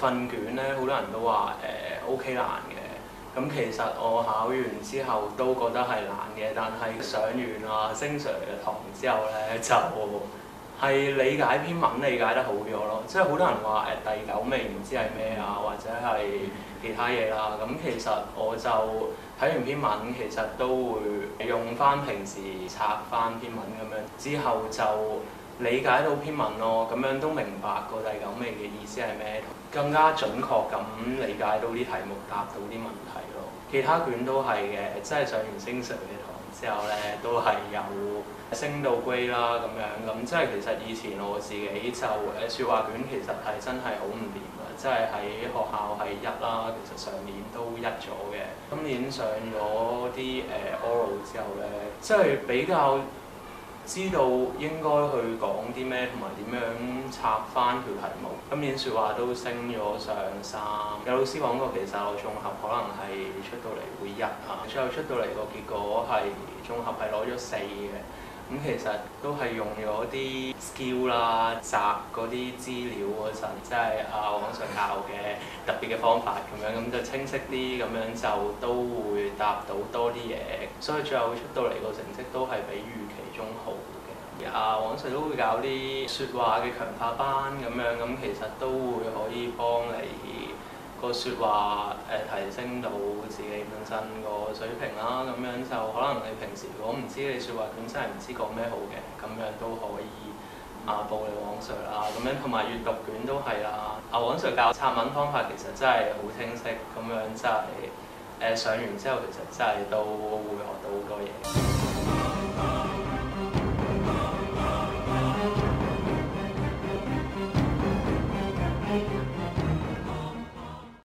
份卷咧，好多人都話OK 難嘅。咁其實我考完之後都覺得係難嘅，但係上完星 Sir 嘅堂之後咧，就係理解篇文理解得好咗咯。即係好多人話第九味唔知係咩啊，或者係其他嘢啦。咁其實我就睇完篇文，其實都會用翻平時拆翻篇文咁樣，之後就理解到篇文咯。咁樣都明白個第九味嘅意思係咩，更加準確咁理解到啲題目，答到啲問題咯。其他卷都係嘅，即係上完星 Sir 嘅堂之後咧，都係有升到 grade 啦咁樣。咁即係其實以前我自己就説話卷其實係真係好唔掂㗎，即係喺學校係一啦，其實上年都一咗嘅。今年上咗啲oral 之後咧，即係比較知道應該去講啲咩，同埋點樣拆翻條題目。今年説話都升咗上三，有老師講過其實我綜合可能係出到嚟會一啊，最後出到嚟個結果係綜合係攞咗4嘅。咁其實都係用咗啲 skill 啦，摘嗰啲資料嗰陣，即係網上教嘅特別嘅方法咁樣，咁就清晰啲，咁樣就都會答到多啲嘢，所以最後出到嚟個成績都係比預期中好嘅。網上都會搞啲説話嘅強化班咁樣，咁其實都會可以幫你個説話提升到自己本身個水平啦，咁樣就可能你平時如果唔知你説話卷真係唔知講咩好嘅，咁樣都可以報你網上啦，咁樣同埋閱讀卷都係啦。網上教策文方法其實真係好清晰，咁樣真係上完之後其實真係都會學到好多嘢。